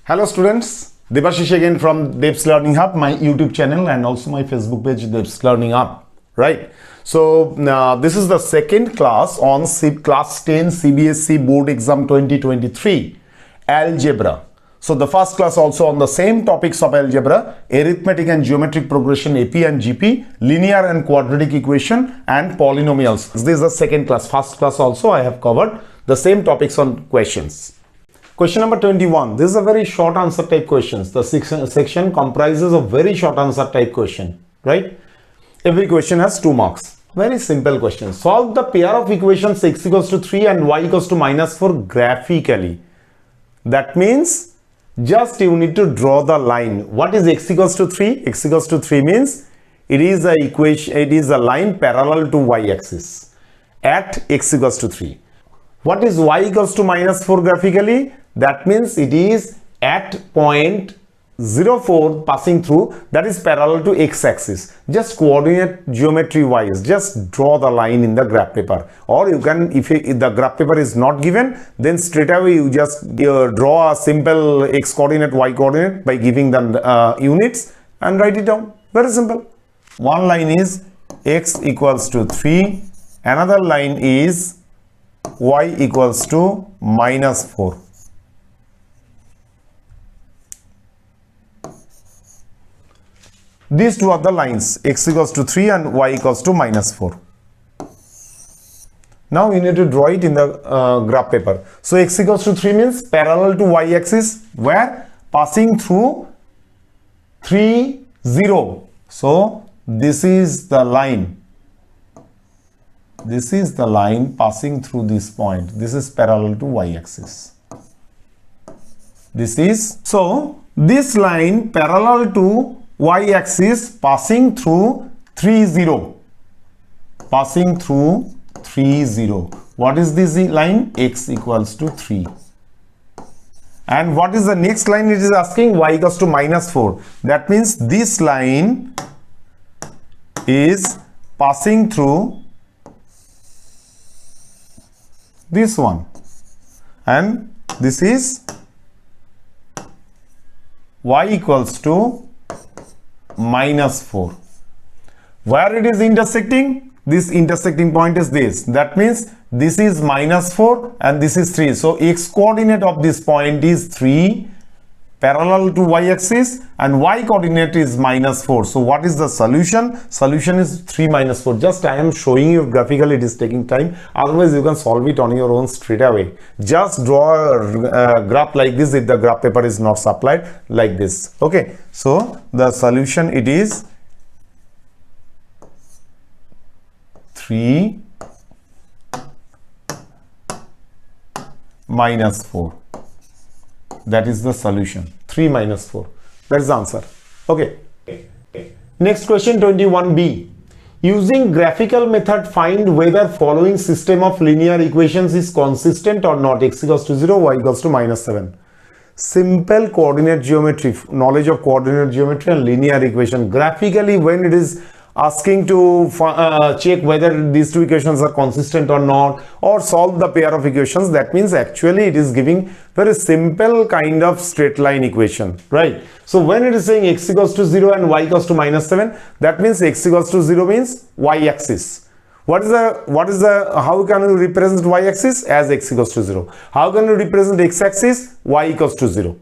Hello students, Debashish again from Dev's Learning Hub, my YouTube channel and also my Facebook page Dev's Learning Hub, right? So this is the second class on class 10 CBSE Board Exam 2023 Algebra. So the first class also on the same topics of algebra, arithmetic and geometric progression, AP and GP, linear and quadratic equation and polynomials. This is the second class. First class also I have covered the same topics on questions. Question number 21. This is a very short answer type questions. The section comprises of very short answer type question, right? Every question has 2 marks. Very simple question. Solve the pair of equations x equals to 3 and y equals to -4 graphically. That means just you need to draw the line. What is x equals to 3? X equals to 3 means it is a equation, it is a line parallel to y-axis at x equals to 3. What is y equals to -4 graphically? That means it is at point 0,4 passing through, that is parallel to x-axis. Just coordinate geometry wise, just draw the line in the graph paper, or you can, if the graph paper is not given, then straight away you just draw a simple x coordinate, y coordinate by giving them units and write it down. Very simple. One line is x equals to 3, another line is y equals to -4. These two are the lines, x equals to 3 and y equals to -4. Now we need to draw it in the graph paper. So x equals to 3 means parallel to y-axis, where passing through 3, 0. So this is the line. This is the line passing through this point. This is parallel to y-axis. This is, so this line parallel to y-axis passing through 3, 0. Passing through 3, 0. What is this line? X equals to 3. And what is the next line? It is asking y equals to -4. That means this line is passing through this one, and this is y equals to -4. Where it is intersecting? This intersecting point is this. That means this is -4 and this is 3. So x coordinate of this point is 3 parallel to y-axis and y coordinate is -4. So what is the solution? Solution is 3 -4. Just I am showing you graphically, it is taking time. Otherwise you can solve it on your own straight away. Just draw a graph like this if the graph paper is not supplied, like this. Okay, so the solution, it is 3 -4. That is the solution. 3 -4. That is the answer. Okay. Next question 21b. Using graphical method, find whether following system of linear equations is consistent or not. X equals to 0, y equals to -7. Simple coordinate geometry, knowledge of coordinate geometry and linear equation. Graphically, when it is asking to check whether these two equations are consistent or not, or solve the pair of equations, that means actually it is giving very simple kind of straight line equation, right? So when it is saying x equals to 0 and y equals to -7, that means x equals to 0 means y-axis. What is the how can you represent y-axis? As x equals to 0. How can you represent x-axis? Y equals to 0,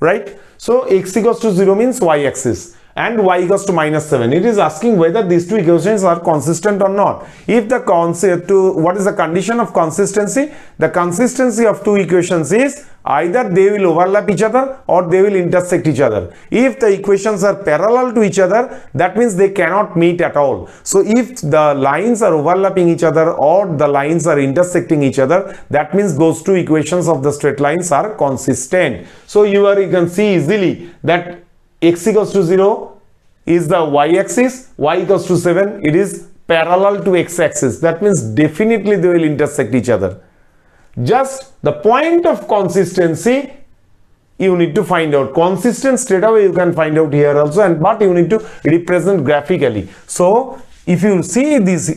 right? So x equals to 0 means y-axis and y equals to -7. It is asking whether these two equations are consistent or not. If the concept to, what is the condition of consistency? The consistency of two equations is either they will overlap each other or they will intersect each other. If the equations are parallel to each other, that means they cannot meet at all. So if the lines are overlapping each other or the lines are intersecting each other, that means those two equations of the straight lines are consistent. So you can see easily that x equals to 0 is the y-axis, y equals to 7, it is parallel to x-axis. That means definitely they will intersect each other. Just the point of consistency you need to find out. Consistent straight away you can find out here also, and but you need to represent graphically. So if you see this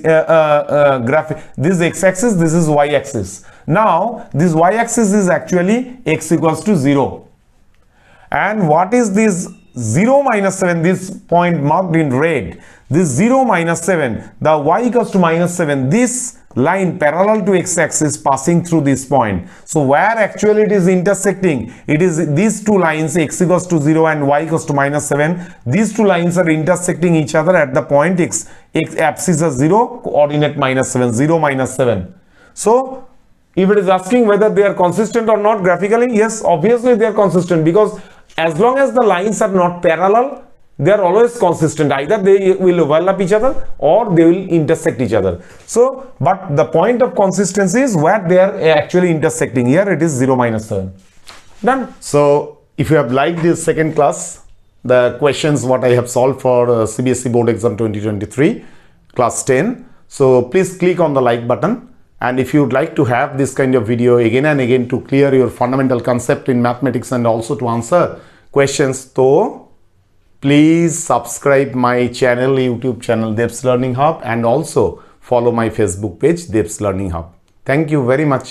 graphic, this x-axis, this is y-axis. Now this y-axis is actually x equals to 0. And what is this 0 minus 7, this point marked in red, this 0 minus 7, the y equals to minus 7, this line parallel to x-axis passing through this point. So where actually it is intersecting, it is these two lines, x equals to 0 and y equals to minus 7. These two lines are intersecting each other at the point x axis is 0, coordinate minus 7, 0 minus 7. So if it is asking whether they are consistent or not graphically, yes, obviously they are consistent, because as long as the lines are not parallel, they are always consistent. Either they will overlap each other or they will intersect each other. So, but the point of consistency is where they are actually intersecting. Here it is 0 minus 7. Done. So, if you have liked this second class, the questions what I have solved for CBSE Board Exam 2023, class 10. So, please click on the like button. And if you would like to have this kind of video again and again to clear your fundamental concept in mathematics and also to answer questions, so please subscribe my channel, YouTube channel Dev's Learning Hub, and also follow my Facebook page Dev's Learning Hub. Thank you very much.